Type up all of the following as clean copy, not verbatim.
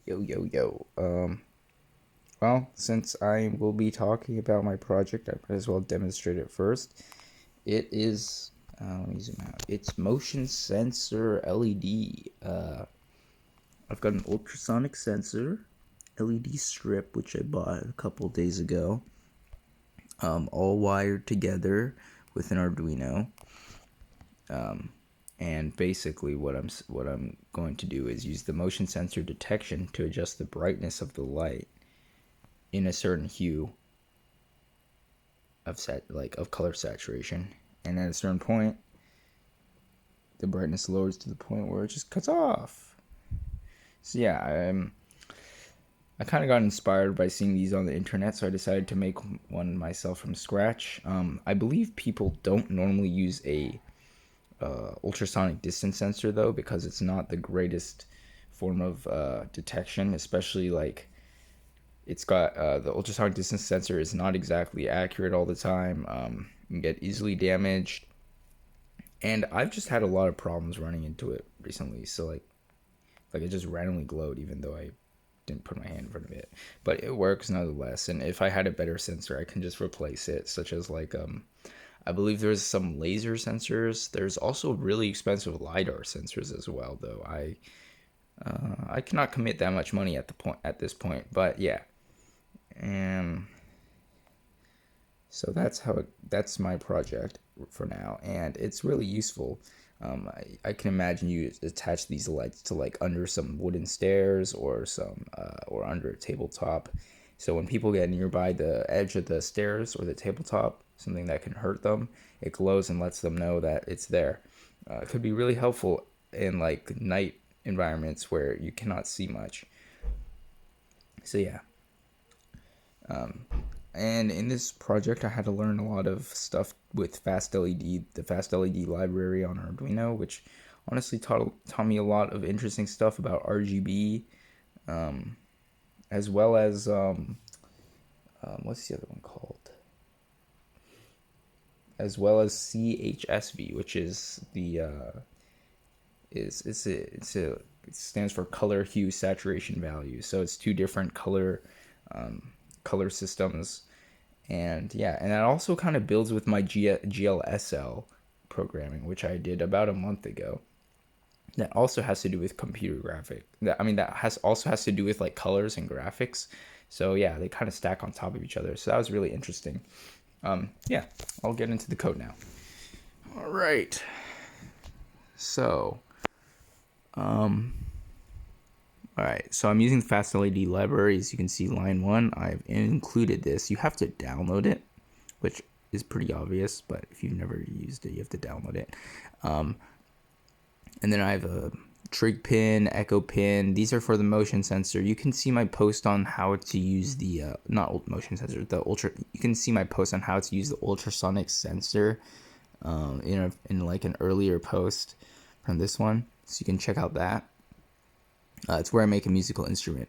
Yo, yo, yo. Well, since I will be talking about my project, I might as well demonstrate it first. It is, let me zoom out. It's motion sensor LED. I've got an ultrasonic sensor LED strip, which I bought a couple days ago, all wired together with an Arduino. And basically, what I'm going to do is use the motion sensor detection to adjust the brightness of the light in a certain hue of color saturation, and at a certain point the brightness lowers to the point where it just cuts off. So yeah, I kind of got inspired by seeing these on the internet, so I decided to make one myself from scratch. I believe people don't normally use a ultrasonic distance sensor though, because it's not the greatest form of detection, especially like it's got the ultrasonic distance sensor is not exactly accurate all the time. You can get easily damaged, and I've just had a lot of problems running into it recently. So like it just randomly glowed, even though I didn't put my hand in front of it. But it works nonetheless. And if I had a better sensor, I can just replace it, such as I believe there's some laser sensors. There's also really expensive lidar sensors as well, though. I cannot commit that much money at this point. But yeah, and so that's my project for now, and it's really useful. I can imagine you attach these lights to like under some wooden stairs or some or under a tabletop. So when people get nearby the edge of the stairs or the tabletop, something that can hurt them, it glows and lets them know that it's there. It could be really helpful in like night environments where you cannot see much. So yeah, and in this project, I had to learn a lot of stuff with Fast LED, the Fast LED library on Arduino, which honestly taught me a lot of interesting stuff about RGB, as well as what's the other one called? As well as CHSV, which is the is it stands for color hue saturation value. So it's two different color systems, and yeah, and that also kind of builds with my GLSL programming, which I did about a month ago. That also has to do with computer graphic. That has also has to do with like colors and graphics. So yeah, they kind of stack on top of each other. So that was really interesting. Yeah, I'll get into the code now. All right. So, all right. So I'm using the Fast LED library. As you can see, line one, I've included this. You have to download it, which is pretty obvious, but if you've never used it, you have to download it. And then I have a trig pin, echo pin. These are for the motion sensor. You can see my post on how to use the not motion sensor, the ultra. You can see my post on how to use the ultrasonic sensor in like an earlier post from this one, so you can check out that. It's where I make a musical instrument,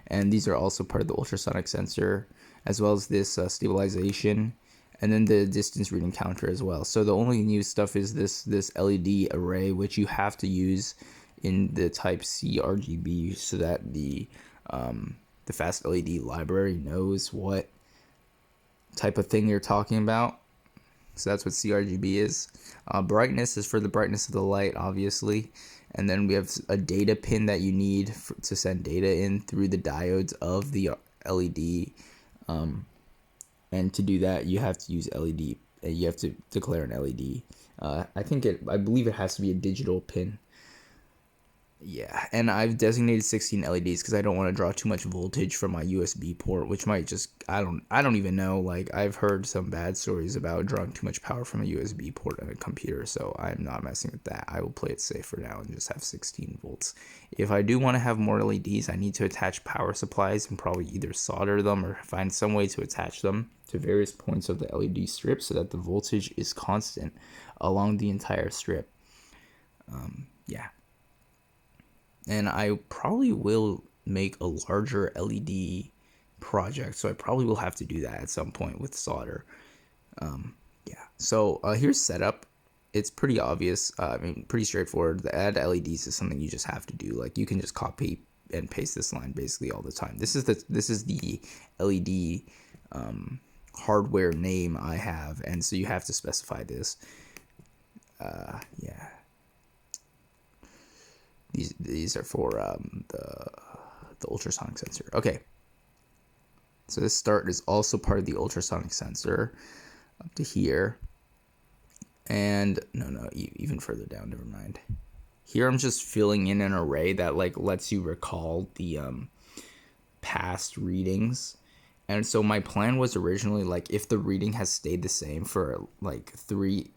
and these are also part of the ultrasonic sensor, as well as this stabilization, and then the distance reading counter as well. So the only new stuff is this LED array, which you have to use in the Type C RGB, so that the Fast LED library knows what type of thing you're talking about. So that's what CRGB is. Brightness is for the brightness of the light, obviously. And then we have a data pin that you need to send data in through the diodes of the LED. And to do that, you have to use LED. You have to declare an LED. I believe it has to be a digital pin. Yeah, and I've designated 16 LEDs because I don't want to draw too much voltage from my USB port, which might just I don't even know. Like I've heard some bad stories about drawing too much power from a USB port on a computer, so I'm not messing with that. I will play it safe for now and just have 16 volts. If I do want to have more LEDs, I need to attach power supplies and probably either solder them or find some way to attach them to various points of the LED strip so that the voltage is constant along the entire strip. Yeah. And I probably will make a larger LED project, so I probably will have to do that at some point with solder. Yeah. So here's setup. It's pretty obvious. Pretty straightforward. The add LEDs is something you just have to do. Like you can just copy and paste this line basically all the time. This is the LED hardware name I have, and so you have to specify this. Yeah. These are for the ultrasonic sensor. Okay. So this start is also part of the ultrasonic sensor up to here. And no, even further down, never mind. Here I'm just filling in an array that like lets you recall the past readings. And so my plan was originally like if the reading has stayed the same for like three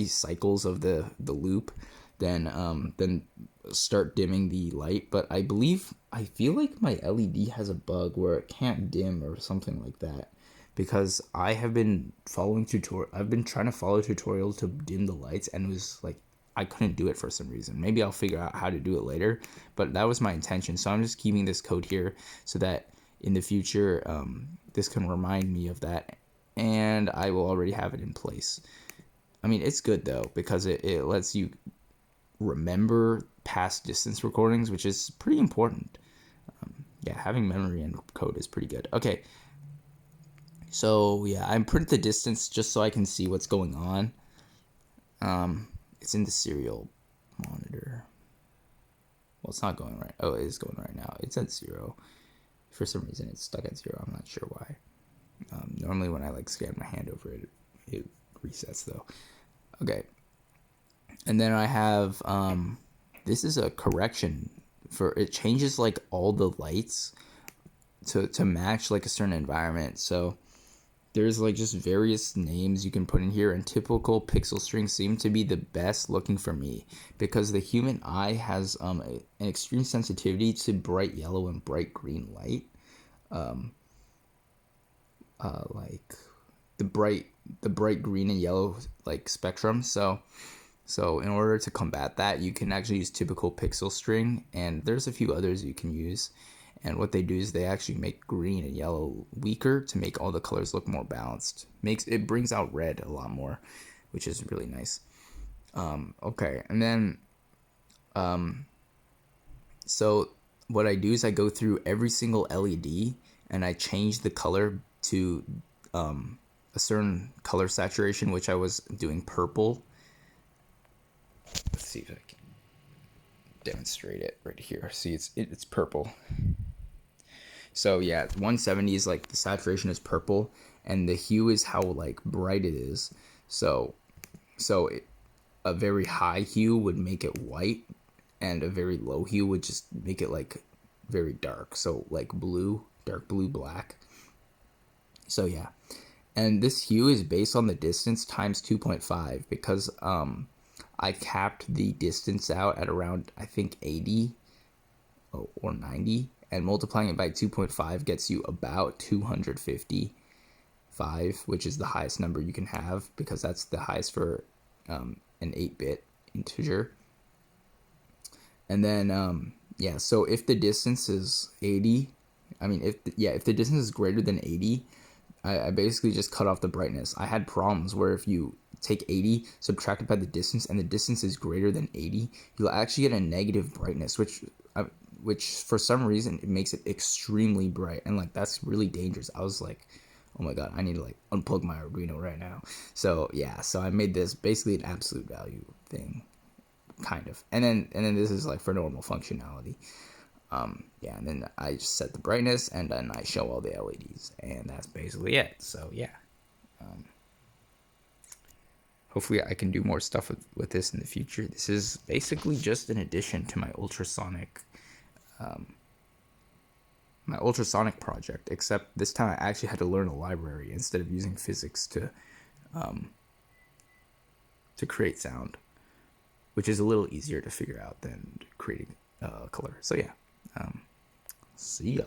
cycles of the loop, then start dimming the light. But I feel like my LED has a bug where it can't dim or something like that, because I have been I've been trying to follow tutorials to dim the lights, and it was like I couldn't do it for some reason. Maybe I'll figure out how to do it later, but that was my intention. So I'm just keeping this code here so that in the future this can remind me of that, and I will already have it in place. I mean, it's good though, because it lets you remember past distance recordings, which is pretty important. Yeah, having memory and code is pretty good. Okay, so yeah, I printed the distance just so I can see what's going on. It's in the serial monitor. Well, it's not going right. Oh, it is going right now. It's at 0. For some reason, it's stuck at 0. I'm not sure why. Normally, when I like scan my hand over it, it resets though. Okay. And then I have this is a correction for it changes like all the lights to match like a certain environment. So there's like just various names you can put in here, and typical pixel strings seem to be the best looking for me because the human eye has an extreme sensitivity to bright yellow and bright green light, like the bright green and yellow like spectrum. So in order to combat that, you can actually use typical pixel string, and there's a few others you can use. And what they do is they actually make green and yellow weaker to make all the colors look more balanced. It brings out red a lot more, which is really nice. Okay, and then so what I do is I go through every single LED and I change the color to a certain color saturation, which I was doing purple. Let's see if I can demonstrate it right here. See, it's purple. So yeah, 170 is like the saturation is purple, and the hue is how like bright it is. So a very high hue would make it white, and a very low hue would just make it like very dark. So like blue, dark blue, black. So yeah, and this hue is based on the distance times 2.5 because I capped the distance out at around I think 80 or 90. And multiplying it by 2.5 gets you about 255, which is the highest number you can have because that's the highest for an 8-bit integer. And then, so if the distance is 80, if the distance is greater than 80, I basically just cut off the brightness. I had problems where if you take 80, subtract it by the distance, and the distance is greater than 80, you'll actually get a negative brightness, which for some reason it makes it extremely bright, and like that's really dangerous. I was like, oh my god, I need to like unplug my Arduino right now. So yeah, so I made this basically an absolute value thing, kind of, and then this is like for normal functionality. And then I just set the brightness, and then I show all the LEDs, and that's basically it. So yeah, hopefully I can do more stuff with this in the future. This is basically just an addition to my ultrasonic project, except this time I actually had to learn a library instead of using physics to create sound, which is a little easier to figure out than creating color. So yeah, see ya.